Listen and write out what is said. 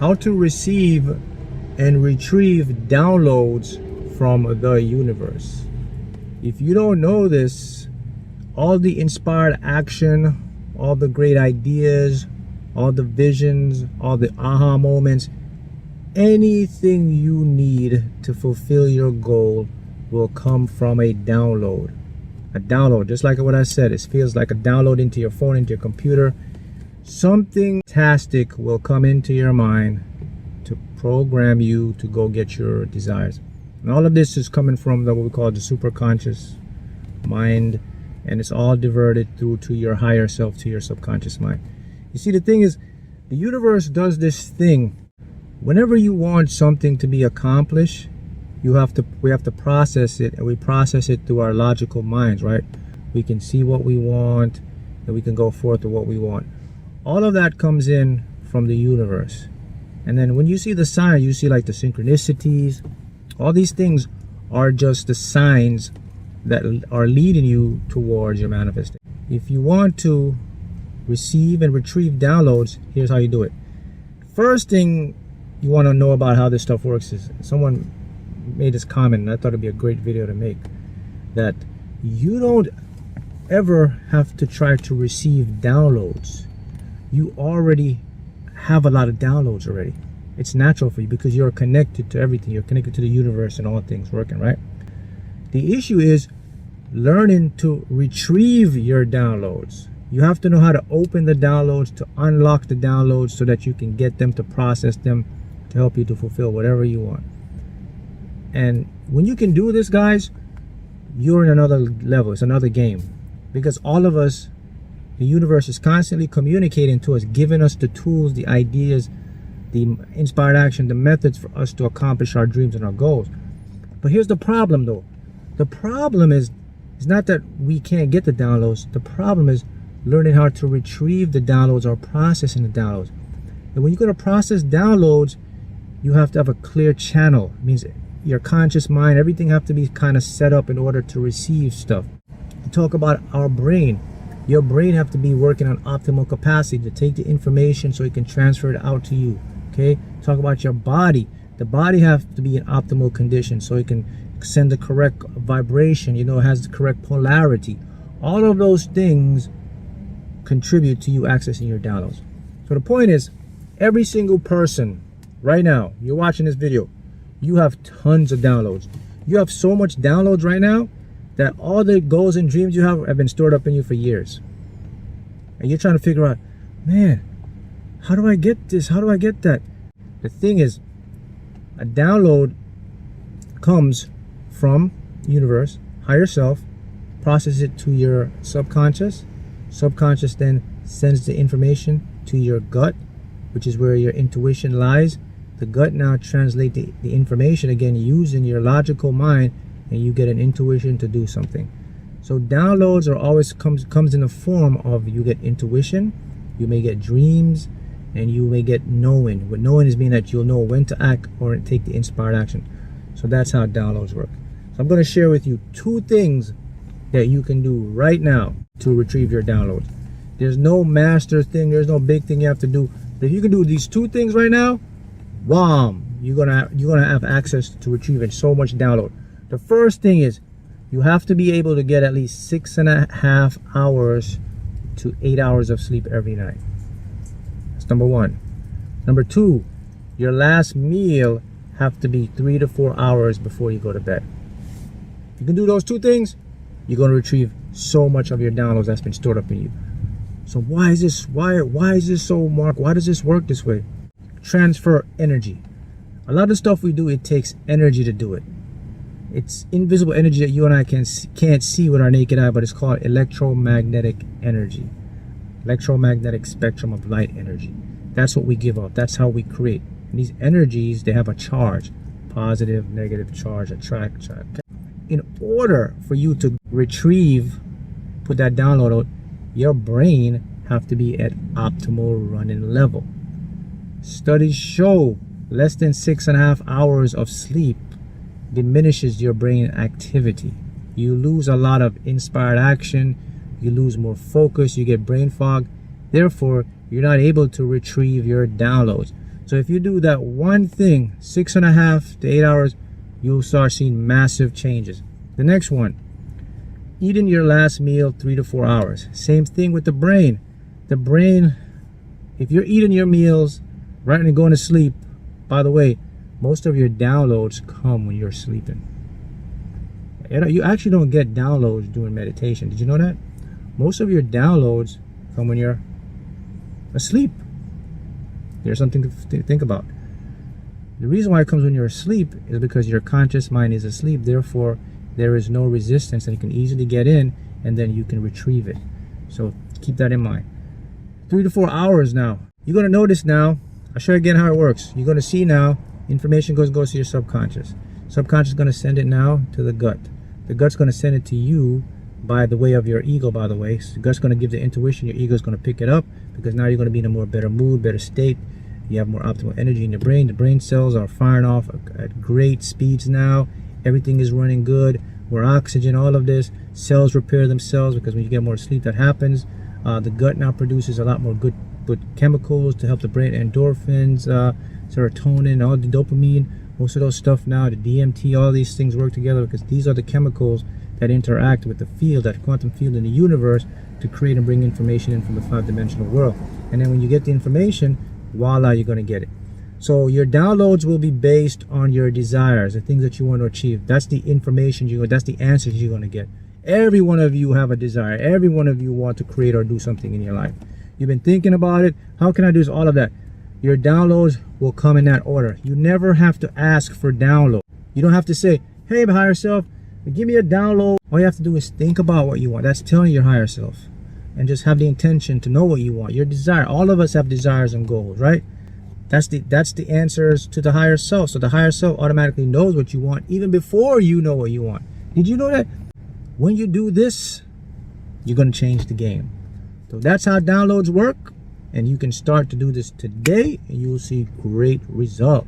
how to receive and retrieve downloads from the universe. If you don't know this, all the inspired action, all the great ideas, all the visions, all the aha moments, anything you need to fulfill your goal will come from a download. A download, just like what I said, it feels like a download into your phone, into your computer. Something fantastic will come into your mind to program you to go get your desires. And all of this is coming from what we call the superconscious mind, and it's all diverted through to your higher self, to your subconscious mind. You see, the thing is, the universe does this thing. Whenever you want something to be accomplished, we have to process it, and we process it through our logical minds, right? We can see what we want, and we can go forth to what we want. All of that comes in from the universe. And then when you see the sign, you see like the synchronicities. All these things are just the signs that are leading you towards your manifestation. If you want to receive and retrieve downloads, here's how you do it. First thing you want to know about how this stuff works is, someone made this comment, and I thought it'd be a great video to make, that you don't ever have to try to receive downloads. You already have a lot of downloads already. It's natural for you because you're connected to everything. You're connected to the universe and all things working, right? The issue is learning to retrieve your downloads. You have to know how to open the downloads, to unlock the downloads so that you can get them, to process them, to help you to fulfill whatever you want. And when you can do this, guys, you're in another level. It's another game, because all of us, the universe is constantly communicating to us, giving us the tools, the ideas, the inspired action, the methods for us to accomplish our dreams and our goals. But here's the problem, though. The problem is not that we can't get the downloads. The problem is learning how to retrieve the downloads or processing the downloads. And when you're going to process downloads, you have to have a clear channel. It means your conscious mind, everything have to be kind of set up in order to receive stuff. To talk about our brain, your brain have to be working on optimal capacity to take the information so it can transfer it out to you. Okay, talk about your body. The body have to be in optimal condition so it can send the correct vibration, you know, it has the correct polarity. All of those things contribute to you accessing your downloads. So the point is, every single person right now, you're watching this video, you have tons of downloads. You have so much downloads right now that all the goals and dreams you have been stored up in you for years. And you're trying to figure out, man, how do I get this? How do I get that? The thing is, a download comes from the universe, higher self, processes it to your subconscious. Subconscious then sends the information to your gut, which is where your intuition lies. The gut now translates the information again using your logical mind, and you get an intuition to do something. So downloads are always comes in the form of, you get intuition, you may get dreams, and you may get knowing. What knowing is mean that you'll know when to act or take the inspired action. So that's how downloads work. So I'm going to share with you 2 things that you can do right now to retrieve your downloads. There's no master thing, there's no big thing you have to do. But if you can do these 2 things right now, wham, you're gonna have access to retrieving so much download. The first thing is, you have to be able to get at least 6.5 hours to 8 hours of sleep every night. That's number 1. Number 2, your last meal have to be 3 to 4 hours before you go to bed. If you can do those 2 things, you're going to retrieve so much of your downloads that's been stored up in you. So why is this? Why is this so, Mark? Why does this work this way? Transfer energy. A lot of stuff we do, it takes energy to do it. It's invisible energy that you and I can't see with our naked eye, but it's called electromagnetic energy. Electromagnetic spectrum of light energy. That's what we give out. That's how we create. And these energies, they have a charge. Positive, negative charge, attract. In order for you to retrieve, put that download out, your brain have to be at optimal running level. Studies show less than 6.5 hours of sleep diminishes your brain activity. You lose a lot of inspired action, you lose more focus, you get brain fog. Therefore, you're not able to retrieve your downloads. So if you do that one thing 6.5 to 8 hours, you'll start seeing massive changes. The next one, eating your last meal 3 to 4 hours. Same thing with the brain. The brain, if you're eating your meals right and going to sleep, by the way, most of your downloads come when you're sleeping. You actually don't get downloads during meditation. Did you know that? Most of your downloads come when you're asleep. There's something to think about. The reason why it comes when you're asleep is because your conscious mind is asleep. Therefore, there is no resistance, and you can easily get in, and then you can retrieve it. So keep that in mind. 3 to 4 hours now. You're going to notice now. I'll show you again how it works. You're going to see now information goes to your subconscious. Subconscious is going to send it now to the gut. The gut's going to send it to you by the way of your ego, by the way. So the gut's going to give the intuition. Your ego is going to pick it up, because now you're going to be in a more better mood, better state. You have more optimal energy in your brain. The brain cells are firing off at great speeds now. Everything is running good. More oxygen, all of this. Cells repair themselves, because when you get more sleep, that happens. The gut now produces a lot more good chemicals to help the brain. Endorphins, serotonin, all the dopamine, most of those stuff now, the DMT, all these things work together, because these are the chemicals that interact with the field, that quantum field in the universe, to create and bring information in from the 5-dimensional world. And then when you get the information, voila, you're going to get it. So your downloads will be based on your desires, the things that you want to achieve. That's the information that's the answers you're going to get. Every one of you have a desire. Every one of you want to create or do something in your life. You've been thinking about it. How can I do this? All of that. Your downloads will come in that order. You never have to ask for download. You don't have to say, hey, my higher self, give me a download. All you have to do is think about what you want. That's telling your higher self. And just have the intention to know what you want. Your desire. All of us have desires and goals, right? That's the answers to the higher self. So the higher self automatically knows what you want even before you know what you want. Did you know that? When you do this, you're going to change the game. So that's how downloads work. And you can start to do this today, and you will see great results.